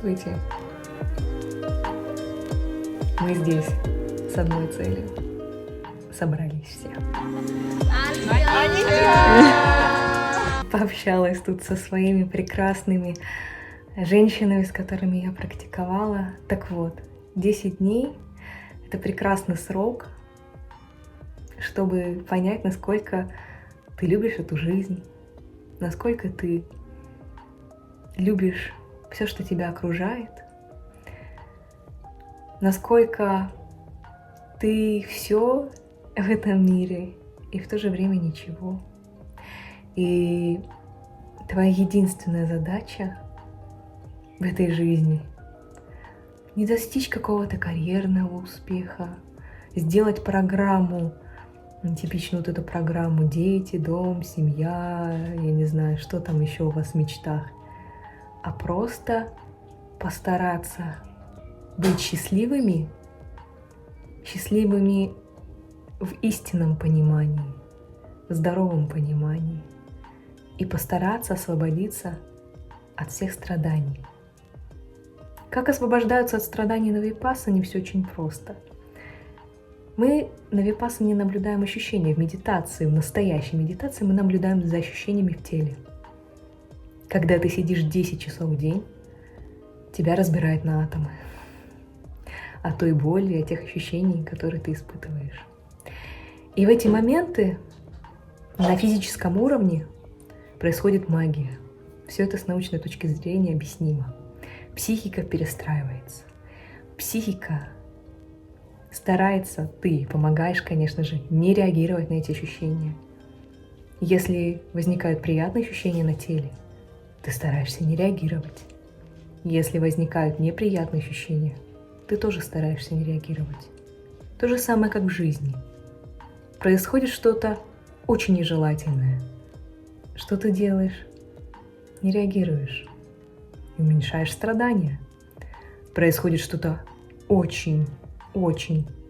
Здравствуйте! Мы здесь с одной целью. Собрались все. Пообщалась тут со своими прекрасными женщинами, с которыми я практиковала. Так вот, 10 дней — это прекрасный срок, чтобы понять, насколько ты любишь эту жизнь, насколько ты любишь все, что тебя окружает, насколько ты все в этом мире и в то же время ничего. И твоя единственная задача в этой жизни — не достичь какого-то карьерного успеха, сделать программу, типичную вот эту программу дети, дом, семья, я не знаю, что там еще у вас в мечтах, а просто постараться быть счастливыми в истинном понимании, в здоровом понимании, и постараться освободиться от всех страданий. Как освобождаются от страданий на випассане, все очень просто. Мы на випассане наблюдаем ощущения в медитации, в настоящей медитации мы наблюдаем за ощущениями в теле. Когда ты сидишь 10 часов в день, тебя разбирает на атомы от той боли, от тех ощущений, которые ты испытываешь. И в эти моменты на физическом уровне происходит магия. Все это с научной точки зрения объяснимо. Психика перестраивается. Психика старается, ты помогаешь, конечно же, не реагировать на эти ощущения. Если возникают приятные ощущения на теле, ты стараешься не реагировать. Если возникают неприятные ощущения, ты тоже стараешься не реагировать. То же самое, как в жизни. Происходит что-то очень нежелательное. Что ты делаешь? Не реагируешь. И уменьшаешь страдания. Происходит что-то очень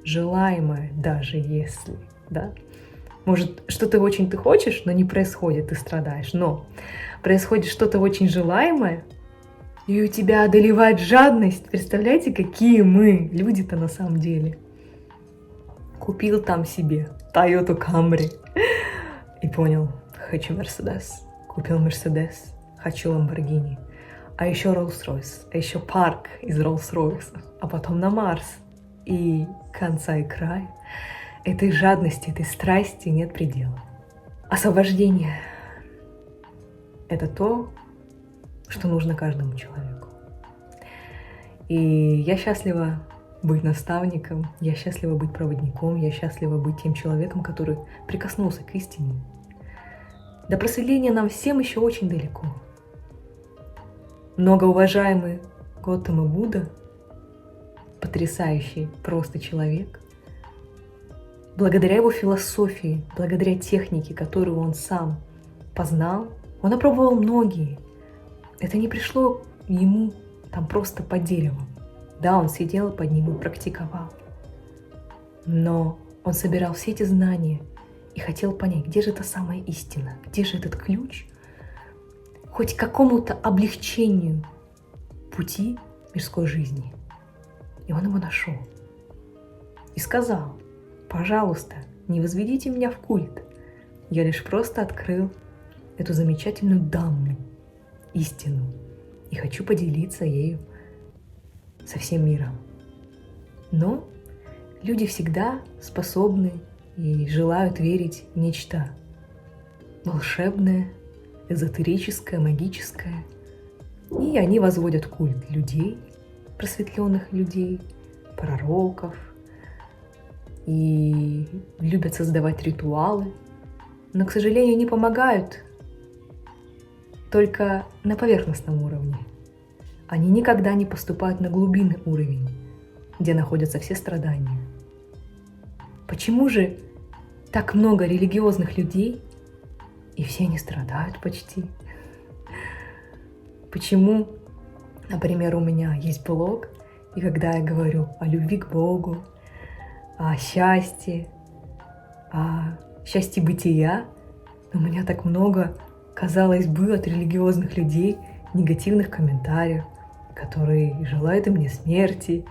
желаемое, даже если, да? Может, что-то очень ты хочешь, но не происходит, ты страдаешь. Но происходит что-то очень желаемое, и у тебя одолевает жадность. Представляете, какие мы люди-то на самом деле. Купил там себе Toyota Camry и понял, хочу Mercedes. Купил Mercedes, хочу Lamborghini. А еще Rolls-Royce, а еще парк из Rolls-Royce, а потом на Марс. И конца и края этой жадности, этой страсти нет предела. Освобождение — это то, что нужно каждому человеку. И я счастлива быть наставником, я счастлива быть проводником, я счастлива быть тем человеком, который прикоснулся к истине. До просветления нам всем еще очень далеко. Многоуважаемый Гоутама Будда, потрясающий просто человек, благодаря его философии, благодаря технике, которую он сам познал, он опробовал многие. Это не пришло ему там просто по дереву. Да, он сидел под ним и практиковал. Но он собирал все эти знания и хотел понять, где же эта самая истина, где же этот ключ, хоть к какому-то облегчению пути мирской жизни. И он его нашел. И сказал: пожалуйста, не возведите меня в культ. Я лишь просто открыл эту замечательную данную истину и хочу поделиться ею со всем миром. Но люди всегда способны и желают верить в нечто волшебное, эзотерическое, магическое. И они возводят культ людей, просветленных людей, пророков, и любят создавать ритуалы, но, к сожалению, не помогают только на поверхностном уровне. Они никогда не поступают на глубинный уровень, где находятся все страдания. Почему же так много религиозных людей, и все они страдают почти? Почему, например, у меня есть блог, и когда я говорю о любви к Богу, о счастье бытия, у меня так много, казалось бы, от религиозных людей негативных комментариев. который желает мне смерти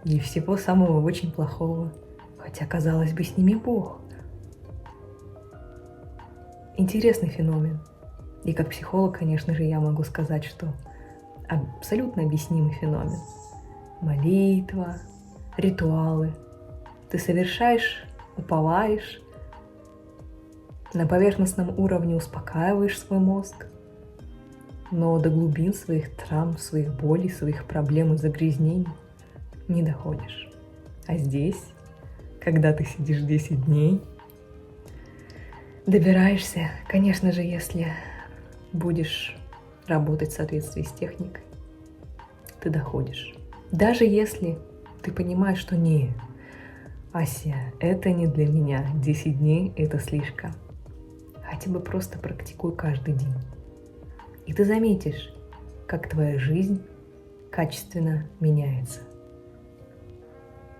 и всего самого очень плохого. Хотя, казалось бы, с ними Бог. Интересный феномен. И как психолог, конечно же, я могу сказать, что абсолютно объяснимый феномен. Молитва, ритуалы. Ты совершаешь, уповаешь, на поверхностном уровне успокаиваешь свой мозг, но до глубин своих травм, своих болей, своих проблем и загрязнений не доходишь. А здесь, когда ты сидишь 10 дней, добираешься, конечно же, если будешь работать в соответствии с техникой, ты доходишь. Даже если ты понимаешь, что не, Ася, это не для меня, 10 дней это слишком. Хотя бы просто практикуй каждый день. И ты заметишь, как твоя жизнь качественно меняется.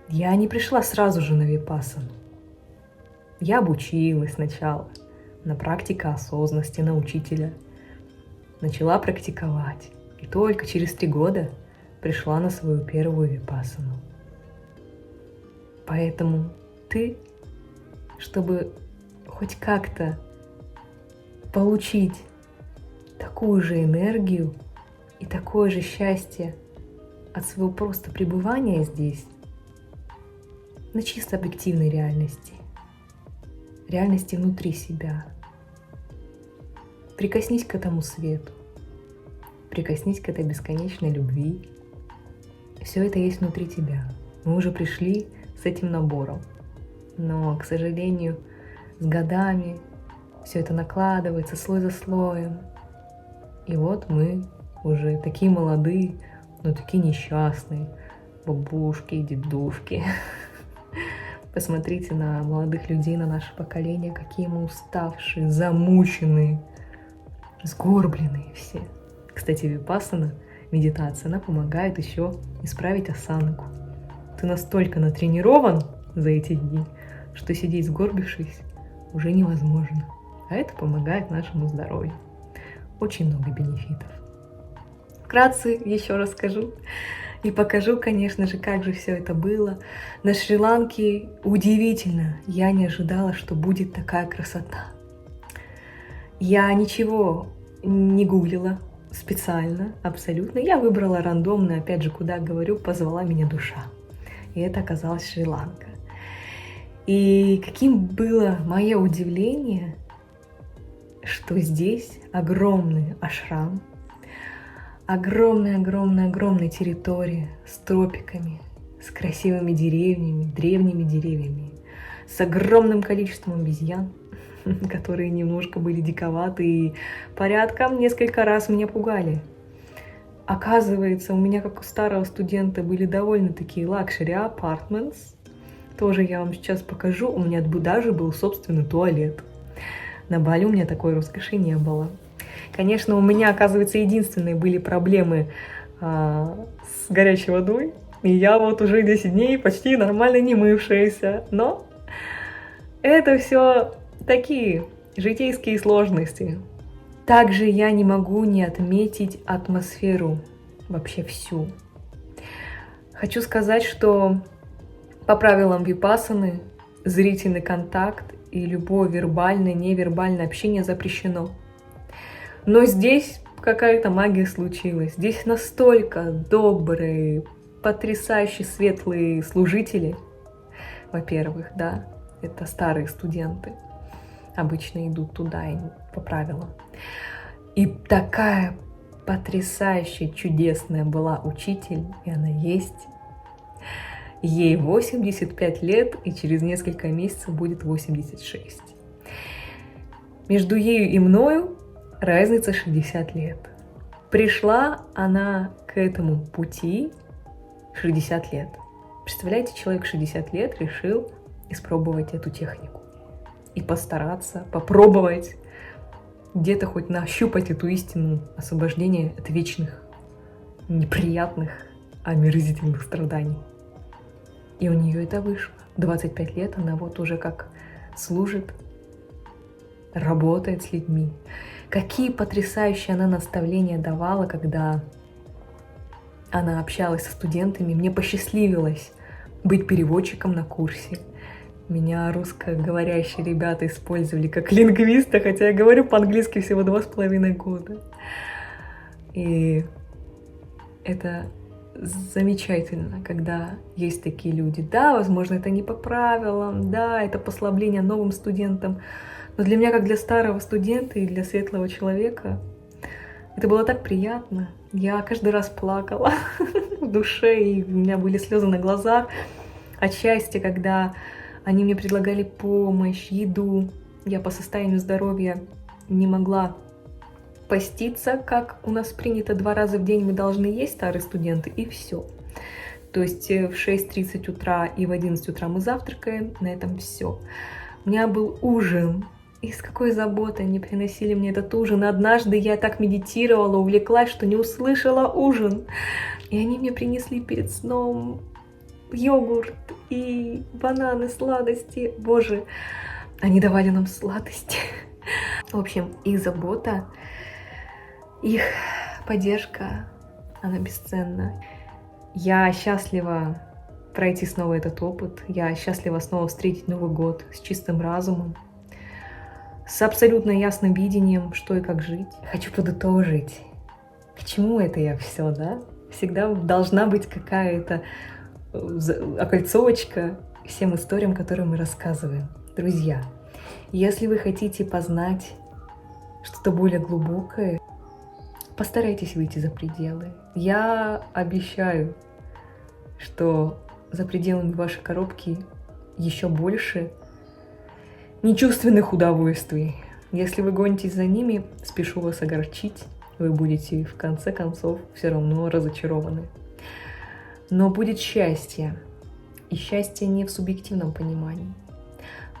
Я не пришла сразу же на випассану. Я обучилась сначала на практике осознанности, на учителя. Начала практиковать. И только через 3 года пришла на свою первую випассану. Поэтому ты, чтобы хоть как-то получить такую же энергию и такое же счастье от своего просто пребывания здесь, на чисто объективной реальности, реальности внутри себя, прикоснись к этому свету, прикоснись к этой бесконечной любви. Все это есть внутри тебя. Мы уже пришли с этим набором, но, к сожалению, с годами все это накладывается слой за слоем. И вот мы уже такие молодые, но такие несчастные, бабушки и дедушки. Посмотрите на молодых людей, на наше поколение, какие мы уставшие, замученные, сгорбленные все. Кстати, випассана, медитация, она помогает еще исправить осанку. Ты настолько натренирован за эти дни, что сидеть сгорбившись уже невозможно. А это помогает нашему здоровью. Очень много бенефитов. Вкратце еще расскажу и покажу, конечно же, как же все это было. На Шри-Ланке удивительно. Я не ожидала, что будет такая красота. Я ничего не гуглила специально, абсолютно. Я выбрала рандомно, опять же, куда говорю, позвала меня душа. И это оказалась Шри-Ланка. И каким было мое удивление, что здесь огромный ашрам, огромная территория с тропиками, с красивыми деревнями, древними деревьями, с огромным количеством обезьян, которые немножко были диковаты и порядком несколько раз меня пугали. Оказывается, у меня, как у старого студента, были довольно-таки luxury apartments. Тоже я вам сейчас покажу. У меня даже был собственный туалет. На Бали у меня такой роскоши не было. Конечно, у меня, оказывается, единственные были проблемы с горячей водой. И я вот уже 10 дней почти нормально не мывшаяся. Но это все такие житейские сложности. Также я не могу не отметить атмосферу, вообще всю. Хочу сказать, что по правилам випассаны зрительный контакт и любое вербальное, невербальное общение запрещено. Но здесь какая-то магия случилась. Здесь настолько добрые, потрясающие, светлые служители. Во-первых, да, это старые студенты. Обычно идут туда и по правилам. И такая потрясающая, чудесная была учитель, и она есть. Ей 85 лет, и через несколько месяцев будет 86. Между ею и мною разница 60 лет. Пришла она к этому пути 60 лет. Представляете, человек 60 лет решил испробовать эту технику. И постараться, попробовать где-то хоть нащупать эту истину освобождения от вечных, неприятных, омерзительных страданий. И у нее это вышло. 25 лет она вот уже как служит, работает с людьми. Какие потрясающие она наставления давала, когда она общалась со студентами. Мне посчастливилось быть переводчиком на курсе. Меня русскоговорящие ребята использовали как лингвиста, хотя я говорю по-английски всего 2,5 года. И это замечательно, когда есть такие люди. Да, возможно, это не по правилам, да, это послабление новым студентам, но для меня, как для старого студента и для светлого человека, это было так приятно. Я каждый раз плакала в душе, и у меня были слезы на глазах от счастья, когда они мне предлагали помощь, еду. Я по состоянию здоровья не могла поститься, как у нас принято 2 раза в день мы должны есть, старые студенты, и все. То есть в 6:30 утра и в 11 утра мы завтракаем, на этом все. У меня был ужин, и с какой заботой они приносили мне этот ужин. Однажды я так медитировала, увлеклась, что не услышала ужин. И они мне принесли перед сном йогурт и бананы, сладости. Боже, они давали нам сладости. В общем, их забота, их поддержка, она бесценна. Я счастлива пройти снова этот опыт. Я счастлива снова встретить Новый год с чистым разумом, с абсолютно ясным видением, что и как жить. Хочу подытожить. К чему это я все, да? Всегда должна быть какая-то окольцовочка всем историям, которые мы рассказываем. Друзья, если вы хотите познать что-то более глубокое, постарайтесь выйти за пределы. Я обещаю, что за пределами вашей коробки еще больше нечувственных удовольствий. Если вы гонитесь за ними, спешу вас огорчить, вы будете в конце концов все равно разочарованы. Но будет счастье. И счастье не в субъективном понимании,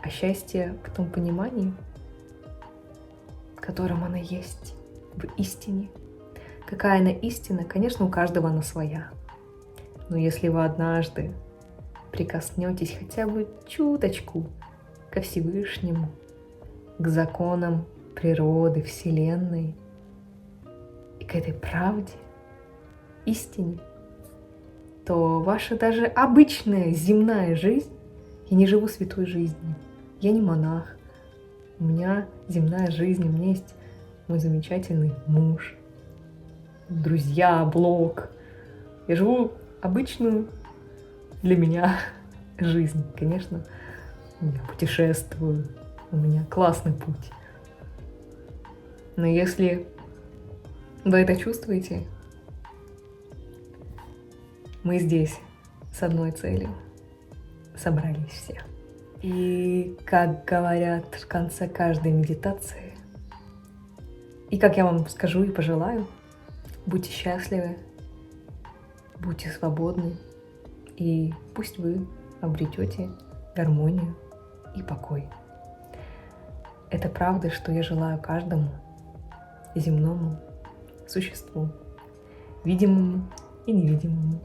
а счастье в том понимании, в котором оно есть, в истине. Какая она истина? Конечно, у каждого она своя. Но если вы однажды прикоснетесь хотя бы чуточку ко Всевышнему, к законам природы, Вселенной и к этой правде, истине, то ваша даже обычная земная жизнь, я не живу святой жизнью, я не монах, у меня земная жизнь, у меня есть мой замечательный муж, друзья, блог. Я живу обычную для меня жизнь. Конечно, я путешествую, у меня классный путь. Но если вы это чувствуете, мы здесь с одной целью. Собрались все. И как говорят в конце каждой медитации, и как я вам скажу и пожелаю, будьте счастливы, будьте свободны, и пусть вы обретете гармонию и покой. Это правда, что я желаю каждому земному существу, видимому и невидимому.